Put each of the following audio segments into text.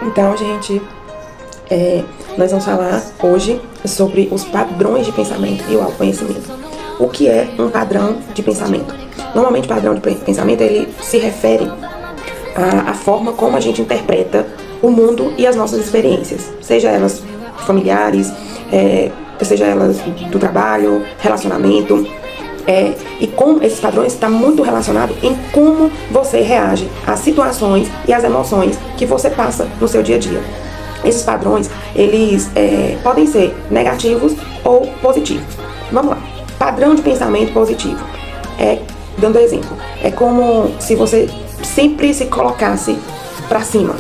Então, gente, nós vamos falar hoje sobre os padrões de pensamento e o autoconhecimento. O que é um padrão de pensamento? Normalmente, o padrão de pensamento ele se refere à forma como a gente interpreta o mundo e as nossas experiências, seja elas familiares, seja elas do trabalho, relacionamento. E com esses padrões está muito relacionado em como você reage às situações e às emoções que você passa no seu dia a dia. Esses padrões, eles podem ser negativos ou positivos. Vamos lá. Padrão de pensamento positivo. Dando exemplo, é como se você sempre se colocasse para cima.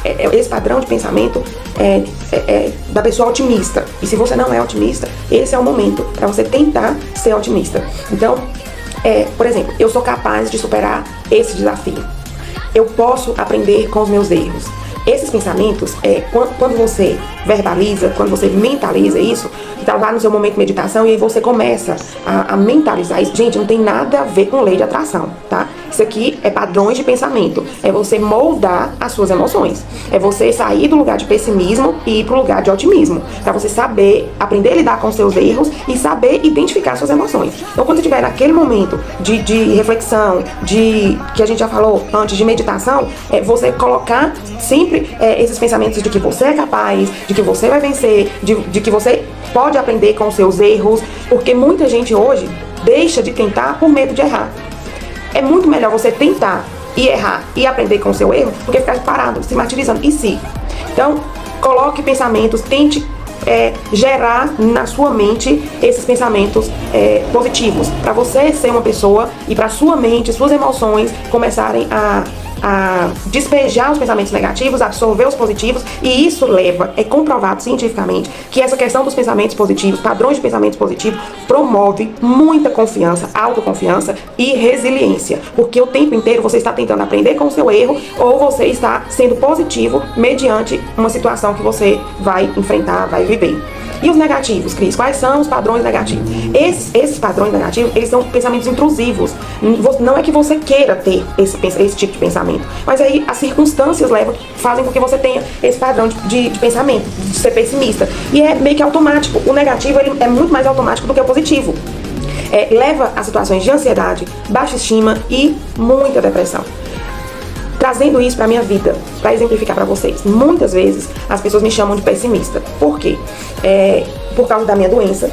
Esse padrão de pensamento é da pessoa otimista. E se você não é otimista, esse é o momento para você tentar ser otimista. Então, por exemplo, eu sou capaz de superar esse desafio. Eu posso aprender com os meus erros. Esses pensamentos, quando você verbaliza, quando você mentaliza isso, então vai no seu momento de meditação e aí você começa a mentalizar isso. Gente, não tem nada a ver com lei de atração, tá? Isso aqui é padrões de pensamento. É você moldar as suas emoções. É você sair do lugar de pessimismo e ir pro lugar de otimismo. Pra você saber, aprender a lidar com seus erros e saber identificar suas emoções. Então, quando você estiver naquele momento de reflexão, que a gente já falou antes, de meditação, você colocar sempre esses pensamentos de que você é capaz, de que você vai vencer, de que você pode aprender com os seus erros, porque muita gente hoje deixa de tentar por medo de errar. É muito melhor você tentar e errar e aprender com o seu erro do que ficar parado, se martirizando. E se? Então, coloque pensamentos, tente gerar na sua mente esses pensamentos positivos, para você ser uma pessoa e para sua mente, suas emoções começarem a despejar os pensamentos negativos, absorver os positivos, e isso é comprovado cientificamente que essa questão dos pensamentos positivos, padrões de pensamentos positivos, promove muita confiança, autoconfiança e resiliência, porque o tempo inteiro você está tentando aprender com o seu erro ou você está sendo positivo mediante uma situação que você vai enfrentar, vai viver. E os negativos, Cris? Quais são os padrões negativos? Esses padrões negativos, eles são pensamentos intrusivos. Não é que você queira ter esse tipo de pensamento, mas aí as circunstâncias fazem com que você tenha esse padrão de pensamento, de ser pessimista. E é meio que automático. O negativo ele é muito mais automático do que o positivo. Leva a situações de ansiedade, baixa estima e muita depressão. Trazendo isso para minha vida, para exemplificar para vocês. Muitas vezes as pessoas me chamam de pessimista. Por quê? Por causa da minha doença.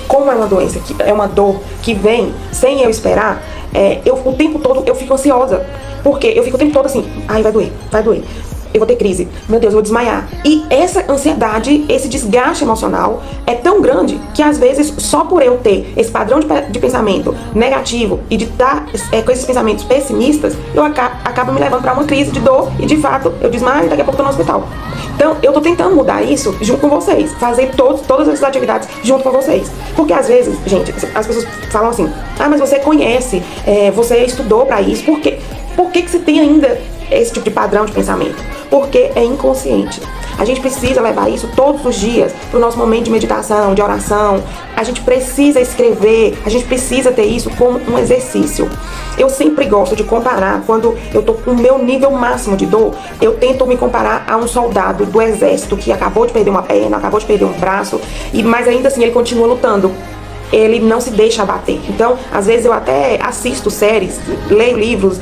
Como é uma doença, é uma dor que vem sem eu esperar, o tempo todo eu fico ansiosa. Porque eu fico o tempo todo assim, ai, vai doer, eu vou ter crise, meu Deus, eu vou desmaiar. E essa ansiedade, esse desgaste emocional é tão grande que às vezes só por eu ter esse padrão de pensamento negativo e de estar com esses pensamentos pessimistas, eu acabo me levando para uma crise de dor e de fato eu desmaio e daqui a pouco eu tô no hospital. Então eu tô tentando mudar isso junto com vocês, fazer todas essas atividades junto com vocês. Porque às vezes, gente, as pessoas falam assim, mas você conhece, você estudou para isso, por quê? Por que você tem ainda esse tipo de padrão de pensamento? Porque é inconsciente. A gente precisa levar isso todos os dias para o nosso momento de meditação, de oração. A gente precisa escrever, a gente precisa ter isso como um exercício. Eu sempre gosto de comparar, quando eu tô com o meu nível máximo de dor, eu tento me comparar a um soldado do exército que acabou de perder uma perna, acabou de perder um braço, mas ainda assim ele continua lutando. Ele não se deixa abater. Então, às vezes eu até assisto séries, leio livros,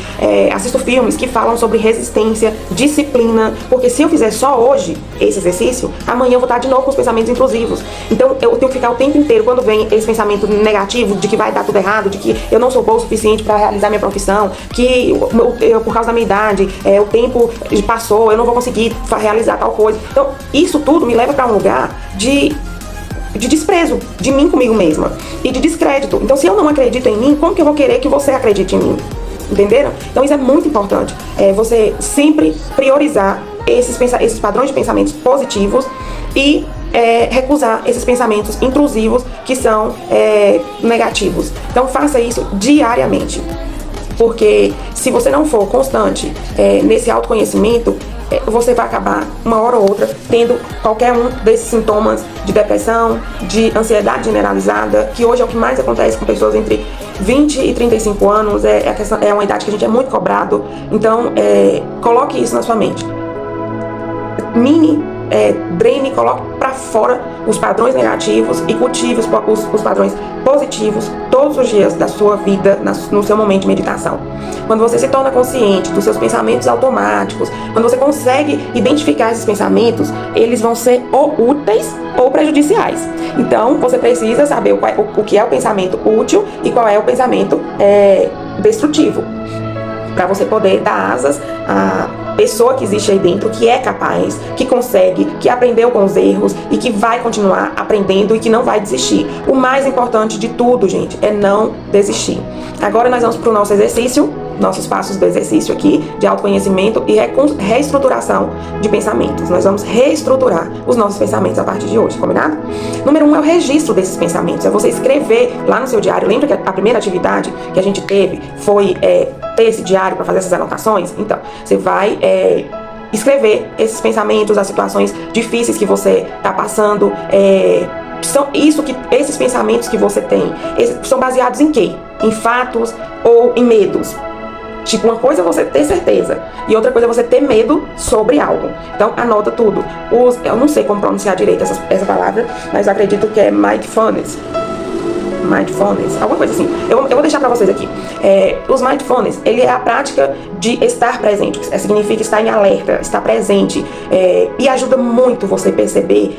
assisto filmes que falam sobre resistência, disciplina, porque se eu fizer só hoje esse exercício, amanhã eu vou estar de novo com os pensamentos intrusivos. Então, eu tenho que ficar o tempo inteiro, quando vem esse pensamento negativo de que vai dar tudo errado, de que eu não sou boa o suficiente para realizar minha profissão, que por causa da minha idade, o tempo passou, eu não vou conseguir realizar tal coisa. Então, isso tudo me leva para um lugar de desprezo de mim comigo mesma e de descrédito. Então, se eu não acredito em mim, como que eu vou querer que você acredite em mim? Entenderam? Então, isso é muito importante. Você sempre priorizar esses padrões de pensamentos positivos e recusar esses pensamentos intrusivos que são negativos. Então, faça isso diariamente. Porque se você não for constante nesse autoconhecimento, você vai acabar, uma hora ou outra, tendo qualquer um desses sintomas de depressão, de ansiedade generalizada, que hoje é o que mais acontece com pessoas entre 20 e 35 anos é uma idade que a gente é muito cobrado, então coloque isso na sua mente. Drene, coloque para fora os padrões negativos e cultive os padrões positivos todos os dias da sua vida, no seu momento de meditação. Quando você se torna consciente dos seus pensamentos automáticos, quando você consegue identificar esses pensamentos, eles vão ser ou úteis ou prejudiciais. Então, você precisa saber o que é o pensamento útil e qual é o pensamento destrutivo, para você poder dar asas à pessoa que existe aí dentro, que é capaz, que consegue, que aprendeu com os erros e que vai continuar aprendendo e que não vai desistir. O mais importante de tudo, gente, é não desistir. Agora nós vamos para o nosso exercício, nossos passos do exercício aqui de autoconhecimento e reestruturação de pensamentos. Nós vamos reestruturar os nossos pensamentos a partir de hoje, combinado? Número 1 é o registro desses pensamentos, é você escrever lá no seu diário. Lembra que a primeira atividade que a gente teve foi ter esse diário para fazer essas anotações? Então, você vai escrever esses pensamentos, as situações difíceis que você está passando, esses pensamentos que você tem, são baseados em quê? Em fatos ou em medos? Tipo, uma coisa é você ter certeza e outra coisa é você ter medo sobre algo. Então, anota tudo. Eu não sei como pronunciar direito essa palavra, mas eu acredito que é mindfulness, alguma coisa assim. Eu vou deixar pra vocês aqui. Os mindfulness, ele é a prática de estar presente. Significa estar em alerta, estar presente. E ajuda muito você perceber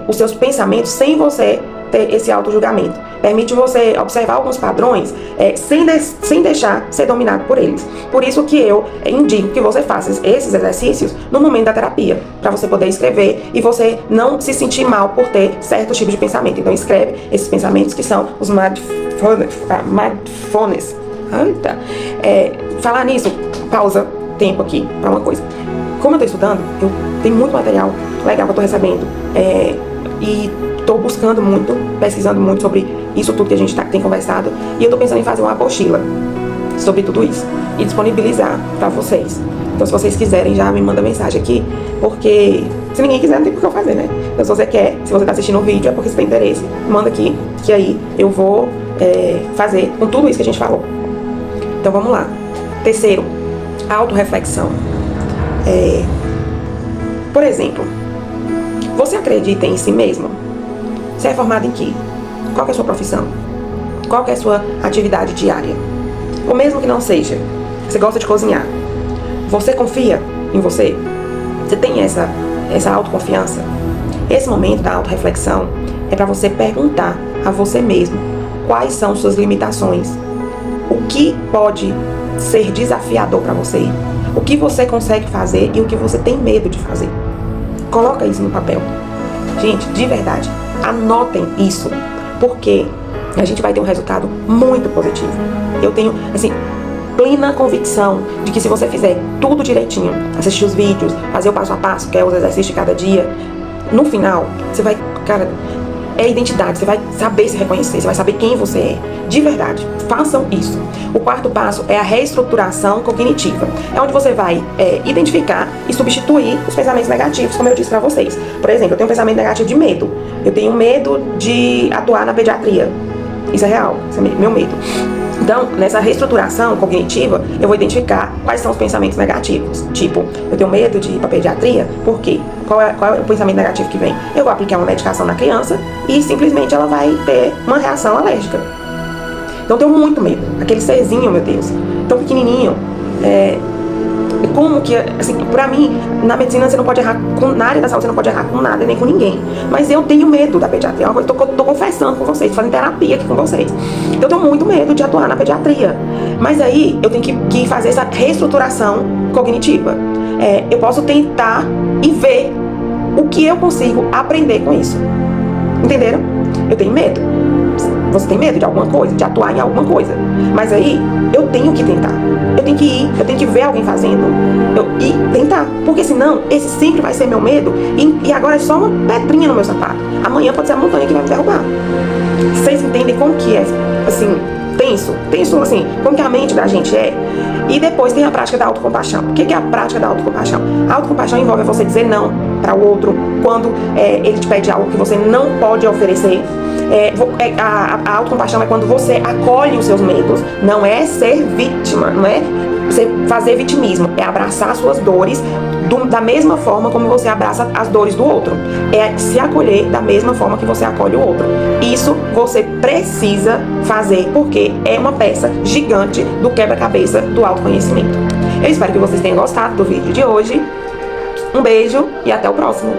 os seus pensamentos sem você ter esse auto-julgamento. Permite você observar alguns padrões sem deixar ser dominado por eles. Por isso que eu indico que você faça esses exercícios no momento da terapia, para você poder escrever e você não se sentir mal por ter certo tipo de pensamento. Então escreve esses pensamentos que são os mindfulness. Falar nisso, pausa tempo aqui para uma coisa. Como eu estou estudando, eu tenho muito material legal que eu estou recebendo e estou buscando muito, pesquisando muito sobre isso tudo que a gente tem conversado, e eu estou pensando em fazer uma apostila sobre tudo isso e disponibilizar para vocês. Então, se vocês quiserem, já me manda mensagem aqui, porque se ninguém quiser, não tem por que eu fazer, né? Então, se você quer, se você está assistindo o vídeo, é porque você tem interesse, manda aqui, que aí eu vou fazer com tudo isso que a gente falou. Então, vamos lá. Terceiro, autorreflexão. Por exemplo, você acredita em si mesmo? Você é formado em quê? Qual que é a sua profissão? Qual que é a sua atividade diária? Ou mesmo que não seja, você gosta de cozinhar. Você confia em você? Você tem essa autoconfiança? Esse momento da autorreflexão é para você perguntar a você mesmo quais são suas limitações. O que pode ser desafiador para você? O que você consegue fazer e o que você tem medo de fazer? Coloca isso no papel. Gente, de verdade, anotem isso, porque a gente vai ter um resultado muito positivo. Eu tenho, plena convicção de que se você fizer tudo direitinho, assistir os vídeos, fazer o passo a passo, que é os exercícios de cada dia, no final, você vai, identidade, você vai saber se reconhecer, você vai saber quem você é. De verdade, façam isso. O quarto passo é a reestruturação cognitiva. É onde você vai identificar e substituir os pensamentos negativos, como eu disse pra vocês. Por exemplo, eu tenho um pensamento negativo de medo. Eu tenho medo de atuar na pediatria. Isso é real, isso é meu medo. Então, nessa reestruturação cognitiva, eu vou identificar quais são os pensamentos negativos. Tipo, eu tenho medo de ir pra pediatria, por quê? Qual é o pensamento negativo que vem? Eu vou aplicar uma medicação na criança e simplesmente ela vai ter uma reação alérgica. Então, eu tenho muito medo. Aquele serzinho, meu Deus, tão pequenininho. Como que, pra mim, na medicina você não pode errar, na área da saúde você não pode errar com nada, nem com ninguém. Mas eu tenho medo da pediatria, eu tô confessando com vocês, tô fazendo terapia aqui com vocês. Então eu tenho muito medo de atuar na pediatria. Mas aí eu tenho que fazer essa reestruturação cognitiva. Eu posso tentar e ver o que eu consigo aprender com isso. Entenderam? Eu tenho medo. Você tem medo de alguma coisa, de atuar em alguma coisa. Mas aí, eu tenho que tentar. Eu tenho que ir, eu tenho que ver alguém fazendo. E tentar. Porque senão, esse sempre vai ser meu medo. E agora é só uma pedrinha no meu sapato. Amanhã pode ser a montanha que vai me derrubar. Vocês entendem como que é, tenso, como que a mente da gente é? E depois tem a prática da autocompaixão. O que é a prática da autocompaixão? A autocompaixão envolve você dizer não para o outro quando ele te pede algo que você não pode oferecer. A autocompaixão é quando você acolhe os seus medos. Não é ser vítima, não é você fazer vitimismo. É abraçar suas dores da mesma forma como você abraça as dores do outro. É se acolher da mesma forma que você acolhe o outro. Isso você precisa fazer, porque é uma peça gigante do quebra-cabeça do autoconhecimento. Eu espero que vocês tenham gostado do vídeo de hoje. Um beijo e até o próximo.